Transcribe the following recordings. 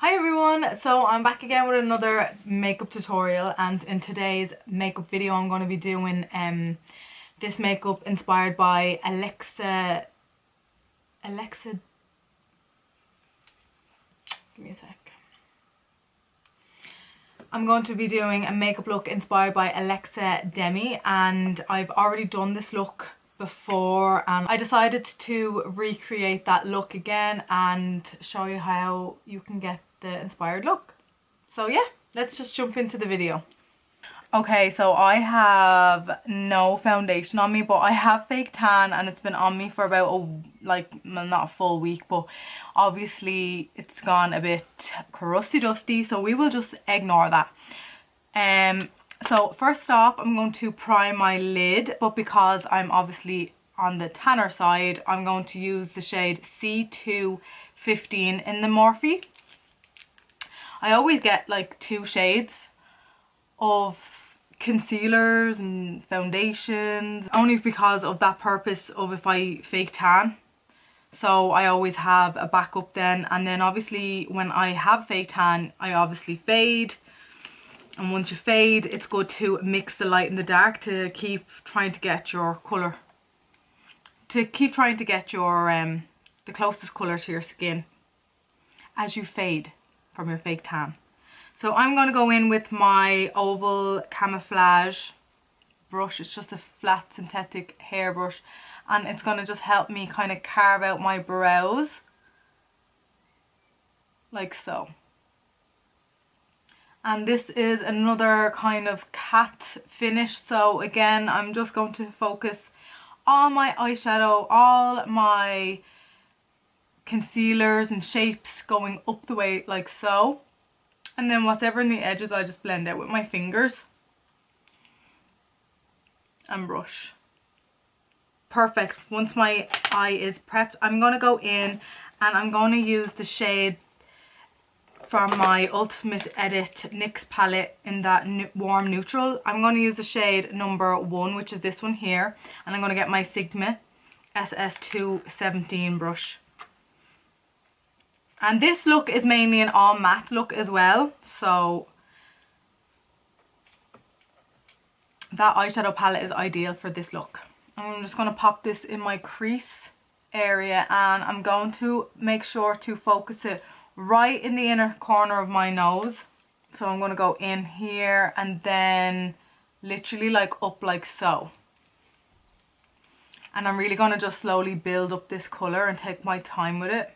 Hi everyone, so I'm back again with another makeup tutorial, and in today's makeup video I'm going to be doing this makeup inspired by Alexa, give me a sec. I'm going to be doing a makeup look inspired by Alexa Demie, and I've already done this look before and I decided to recreate that look again and show you how you can get the inspired look. So yeah, let's just jump into the video. Okay, so I have no foundation on me, but I have fake tan and it's been on me for about not a full week, but obviously it's gone a bit crusty dusty, so we will just ignore that. So first off, I'm going to prime my lid, but because I'm obviously on the tanner side, I'm going to use the shade C215 in the Morphe. I always get like two shades of concealers and foundations, only because of that purpose of if I fake tan. So I always have a backup then, and then obviously when I have fake tan, I obviously fade. And once you fade, it's good to mix the light and the dark to keep trying to get your colour, to keep trying to get your the closest colour to your skin as you fade from your fake tan. So I'm going to go in with my oval camouflage brush. It's just a flat synthetic hairbrush, and it's going to just help me kind of carve out my brows like so. And this is another kind of cat finish, so again I'm just going to focus all my eyeshadow, all my concealers and shapes going up the way like so, and then whatever in the edges I just blend out with my fingers and brush. Perfect. Once my eye is prepped, I'm going to go in and I'm going to use the shade from my Ultimate Edit NYX palette in that warm neutral. I'm going to use the shade number 1, which is this one here, and I'm going to get my Sigma SS217 brush. And this look is mainly an all matte look as well, so that eyeshadow palette is ideal for this look. I'm just going to pop this in my crease area, and I'm going to make sure to focus it right in the inner corner of my nose. So I'm going to go in here and then literally like up like so. And I'm really going to just slowly build up this colour and take my time with it.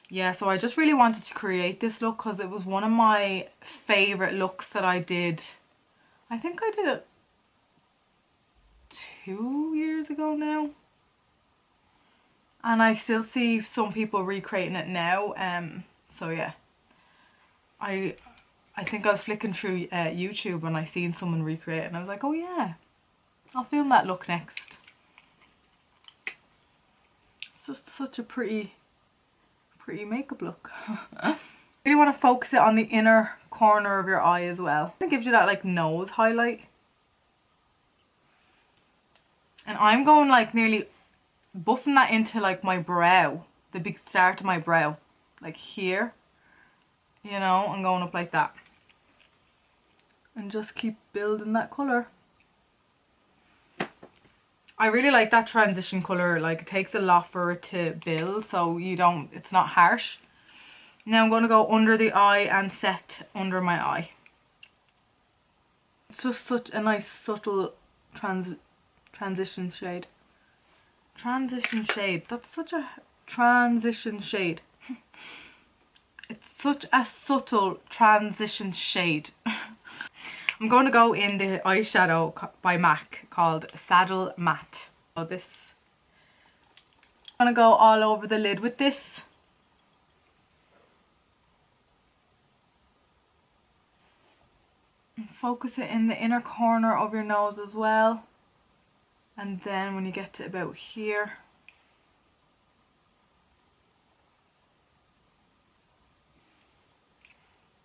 Yeah, so I just really wanted to create this look because it was one of my favourite looks that I did. I think I did it 2 years ago now. And I still see some people recreating it now. So yeah, I think I was flicking through YouTube and I seen someone recreate it, and I was like, oh yeah, I'll film that look next. It's just such a pretty makeup look. You really want to focus it on the inner corner of your eye as well. It gives you that like nose highlight. And I'm going like nearly buffing that into like my brow, the big start of my brow, like here, you know, and going up like that, and just keep building that colour. I really like that transition colour, like it takes a lot for it to build, so it's not harsh. Now I'm going to go under the eye and set under my eye. It's just such a nice subtle transition shade. Transition shade, that's such a transition shade. It's such a subtle transition shade. I'm going to go in the eyeshadow by MAC called Saddle Matte. So this, I'm going to go all over the lid with this. And focus it in the inner corner of your nose as well. And then when you get to about here,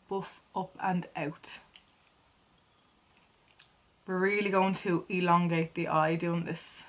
buff up and out. We're really going to elongate the eye doing this.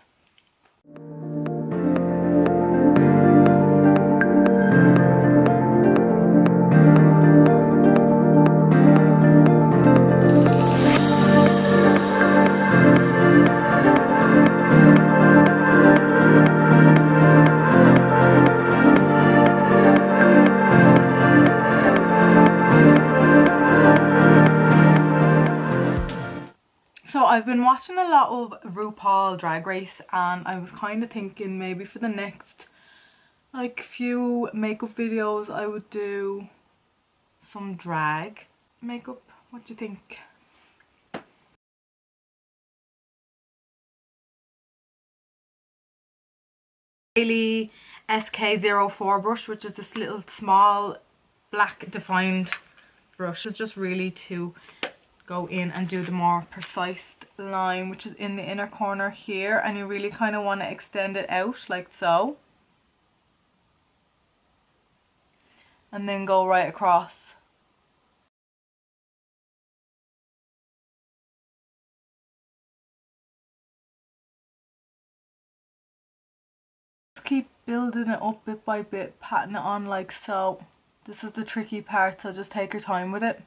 I've been watching a lot of RuPaul Drag Race, and I was kind of thinking maybe for the next like few makeup videos I would do some drag makeup. What do you think? Kylie SK04 brush, which is this little small black defined brush. It's just really to go in and do the more precise line, which is in the inner corner here, and you really kind of want to extend it out like so, and then go right across. Just keep building it up bit by bit, patting it on like so. This is the tricky part, so just take your time with it.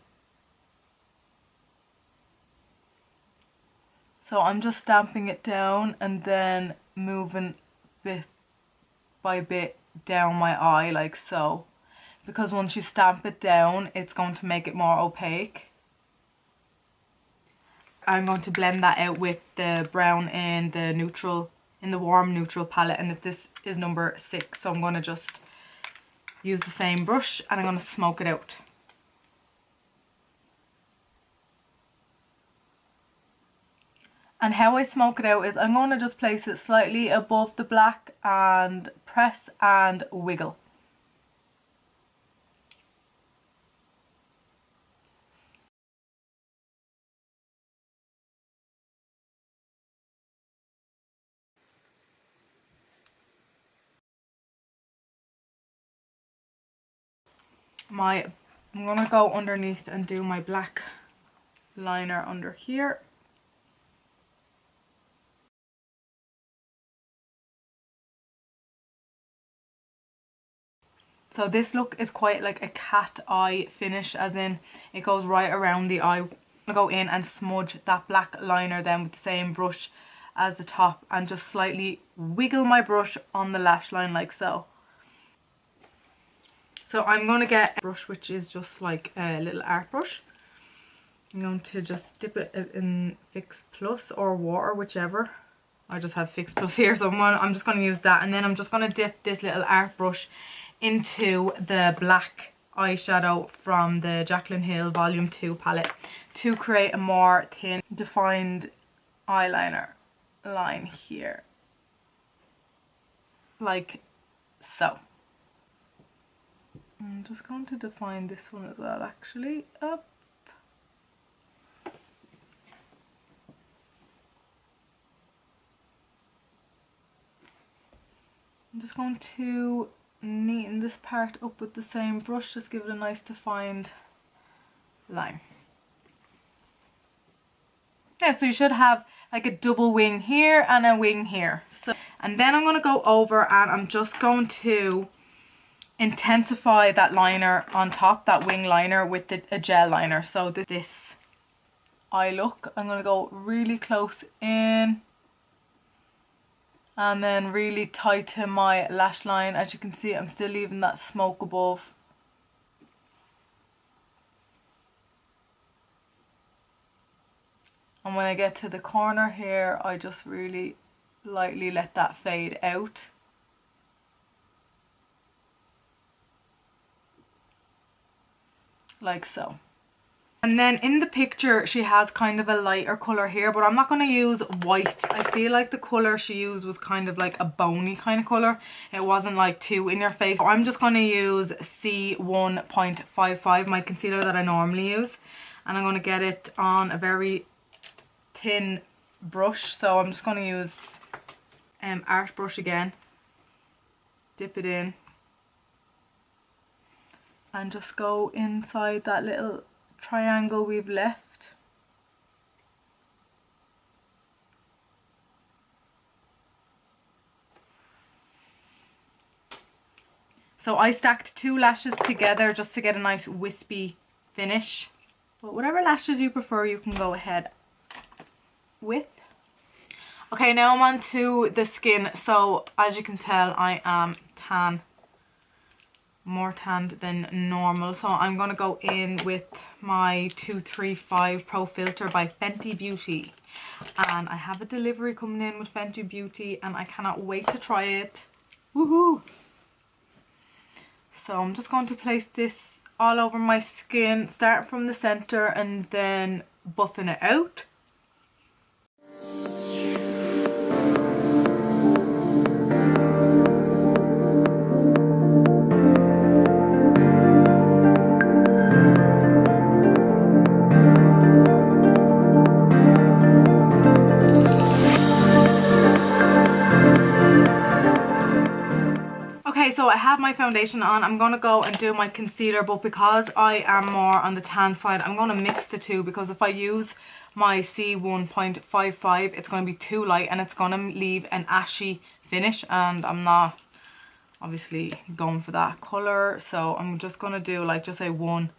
So I'm just stamping it down and then moving bit by bit down my eye like so, because once you stamp it down it's going to make it more opaque. I'm going to blend that out with the brown in the neutral, in the warm neutral palette, and this is number 6, so I'm going to just use the same brush and I'm going to smoke it out. And how I smoke it out is I'm going to just place it slightly above the black and press and wiggle. I'm going to go underneath and do my black liner under here. So this look is quite like a cat eye finish, as in it goes right around the eye. I'm gonna go in and smudge that black liner then with the same brush as the top, and just slightly wiggle my brush on the lash line like so. So I'm going to get a brush which is just like a little art brush. I'm going to just dip it in Fix Plus or water, whichever. I just have Fix Plus here, so I'm just going to use that, and then I'm just going to dip this little art brush into the black eyeshadow from the Jaclyn Hill Volume 2 palette to create a more thin defined eyeliner line here, like so. I'm just going to define this one as well, actually. Up. I'm just going to neaten this part up with the same brush, just give it a nice defined line. Yeah, so you should have like a double wing here and a wing here. So, and then I'm going to go over and I'm just going to intensify that liner on top, that wing liner, with a gel liner. So this eye look, I'm going to go really close in and then really tight to my lash line. As you can see, I'm still leaving that smoke above. And when I get to the corner here, I just really lightly let that fade out. Like so. And then in the picture she has kind of a lighter colour here, but I'm not going to use white. I feel like the colour she used was kind of like a bony kind of colour. It wasn't like too in your face. So I'm just going to use C1.55, my concealer that I normally use. And I'm going to get it on a very thin brush. So I'm just going to use art brush again. Dip it in. And just go inside that little triangle we've left. So I stacked 2 lashes together just to get a nice wispy finish. But whatever lashes you prefer, you can go ahead with. Okay, now I'm on to the skin. So as you can tell, I am tan. More tanned than normal, so I'm going to go in with my 235 Pro Filter by Fenty Beauty. and I have a delivery coming in with Fenty Beauty and I cannot wait to try it. Woohoo! So I'm just going to place this all over my skin, starting from the center and then buffing it out. Okay, so I have my foundation on. I'm going to go and do my concealer, but because I am more on the tan side, I'm going to mix the two, because if I use my C1.55, it's going to be too light and it's going to leave an ashy finish, and I'm not obviously going for that colour. So I'm just going to do like, just say 1,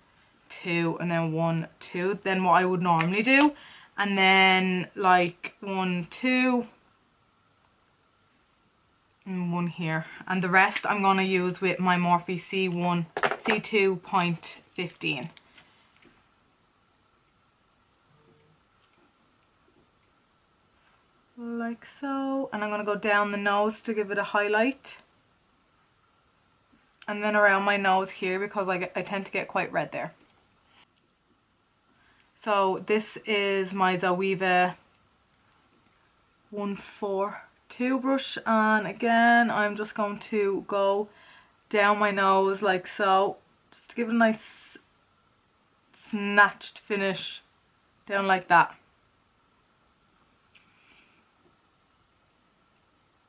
2, and then 1, 2, then what I would normally do, and then like 1, 2, and 1 here, and the rest I'm going to use with my Morphe C2.15. Like so, and I'm going to go down the nose to give it a highlight, and then around my nose here, because I tend to get quite red there. So this is my Zoeva 142 brush, and again I'm just going to go down my nose like so, just to give it a nice snatched finish down like that.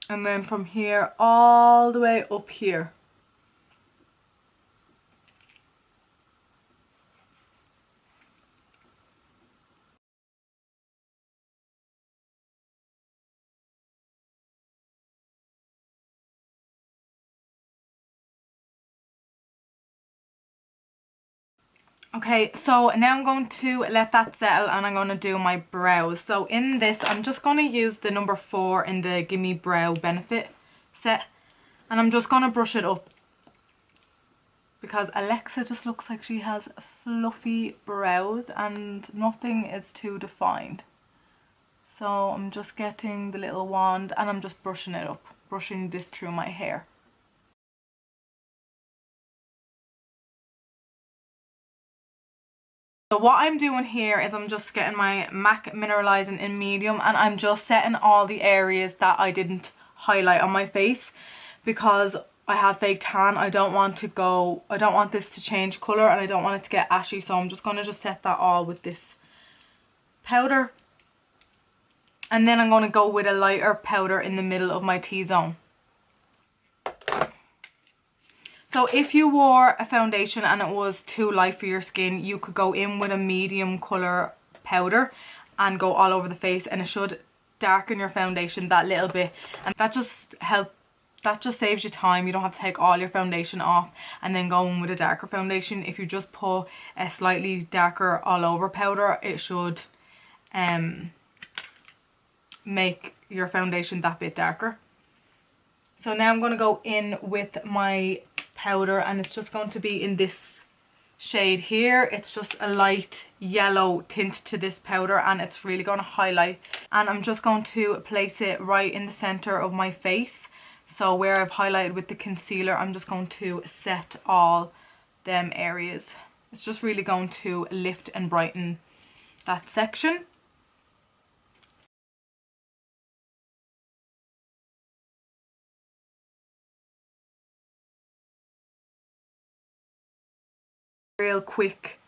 And then from here all the way up here. Okay, so now I'm going to let that settle and I'm going to do my brows. So in this, I'm just going to use the number 4 in the Gimme Brow Benefit set. And I'm just going to brush it up, because Alexa just looks like she has fluffy brows and nothing is too defined. So I'm just getting the little wand and I'm just brushing it up, brushing this through my hair. So what I'm doing here is I'm just getting my MAC Mineralizing in medium, and I'm just setting all the areas that I didn't highlight on my face, because I have fake tan. I don't want this to change colour and I don't want it to get ashy, so I'm just going to set that all with this powder. And then I'm going to go with a lighter powder in the middle of my T-zone. So if you wore a foundation and it was too light for your skin, you could go in with a medium colour powder and go all over the face, and it should darken your foundation that little bit, and that just saves you time. You don't have to take all your foundation off and then go in with a darker foundation. If you just put a slightly darker all over powder, it should make your foundation that bit darker. So now I'm going to go in with my powder, and it's just going to be in this shade here. It's just a light yellow tint to this powder, and it's really going to highlight. And I'm just going to place it right in the center of my face. So where I've highlighted with the concealer, I'm just going to set all them areas. It's just really going to lift and brighten that section. Real quick,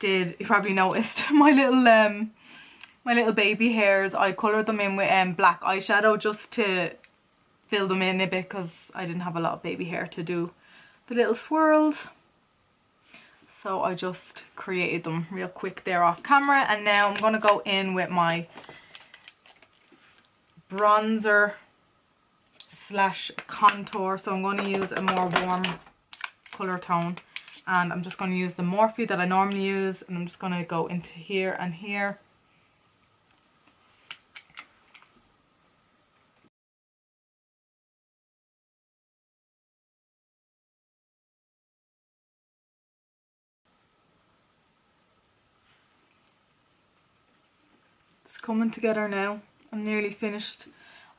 you probably noticed my little baby hairs. I coloured them in with black eyeshadow just to fill them in a bit, because I didn't have a lot of baby hair to do the little swirls. So I just created them real quick there off camera, and now I'm going to go in with my bronzer slash contour. So I'm going to use a more warm colour tone, and I'm just going to use the Morphe that I normally use, and I'm just going to go into here and here. It's coming together now. I'm nearly finished.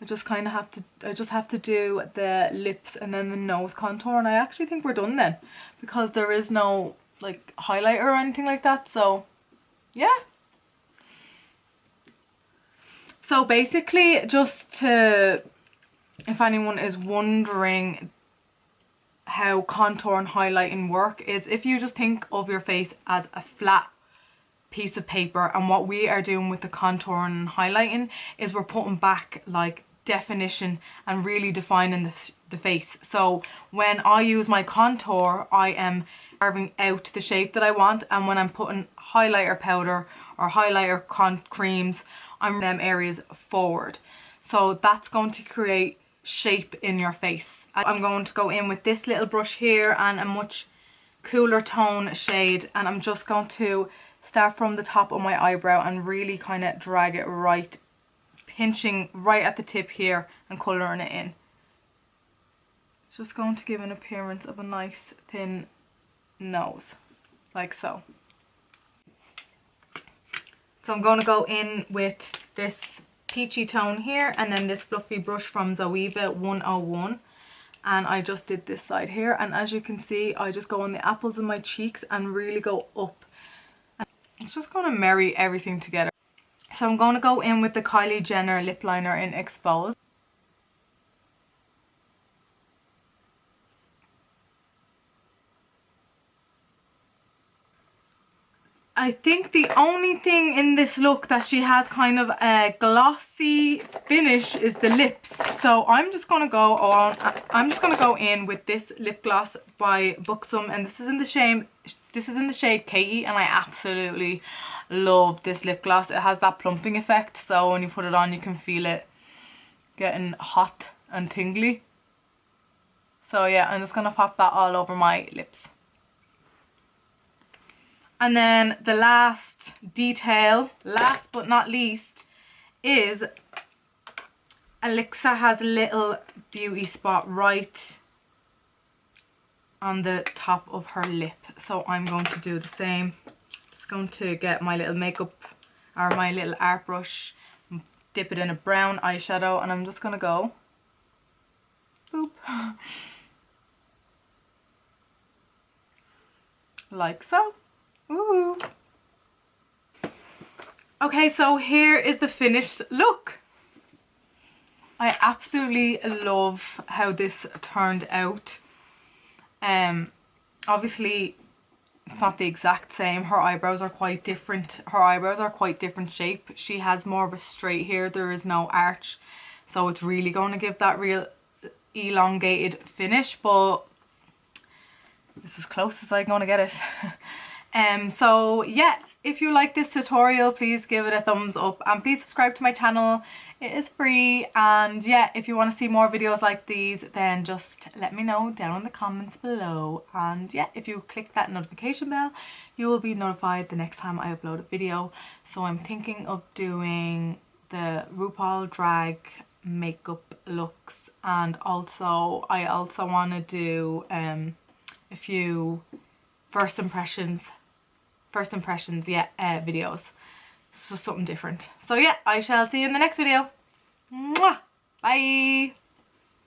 I just have to do the lips and then the nose contour, and I actually think we're done then, because there is no like highlighter or anything like that. So yeah. So basically, just to, if anyone is wondering how contour and highlighting work, is if you just think of your face as a flat piece of paper, and what we are doing with the contour and highlighting is we're putting back like definition and really defining the face. So when I use my contour, I am carving out the shape that I want, and when I'm putting highlighter powder or highlighter creams, I'm them areas forward. So that's going to create shape in your face. I'm going to go in with this little brush here and a much cooler tone shade, and I'm just going to start from the top of my eyebrow and really kind of drag it right, pinching right at the tip here and colouring it in. It's just going to give an appearance of a nice thin nose, like so. So I'm going to go in with this peachy tone here, and then this fluffy brush from Zoeva 101, and I just did this side here, and as you can see I just go on the apples of my cheeks and really go up, and it's just going to marry everything together. So I'm going to go in with the Kylie Jenner lip liner in Exposed. I think the only thing in this look that she has kind of a glossy finish is the lips. So I'm just gonna go on. I'm just gonna go in with this lip gloss by Buxom, and this is in the shade Katie, and I absolutely love this lip gloss. It has that plumping effect, so when you put it on, you can feel it getting hot and tingly. So yeah, I'm just gonna pop that all over my lips. And then the last detail, last but not least, is Alexa has a little beauty spot right on the top of her lip. So I'm going to do the same. Just going to get my little makeup or my little art brush, dip it in a brown eyeshadow, and I'm just going to go boop. Like so. Ooh. Okay, so here is the finished look. I absolutely love how this turned out. Obviously it's not the exact same. Her eyebrows are quite different. Her eyebrows are quite different shape. She has more of a straight here. There is no arch, so it's really going to give that real elongated finish, but this is as close as I'm going to get it. So yeah, if you like this tutorial, please give it a thumbs up and please subscribe to my channel. It is free, and yeah, if you want to see more videos like these, then just let me know down in the comments below. And yeah, if you click that notification bell, you will be notified the next time I upload a video. So I'm thinking of doing the RuPaul drag makeup looks, and also I also want to do a few first impressions videos. It's just something different. So yeah, I shall see you in the next video. Mwah! Bye!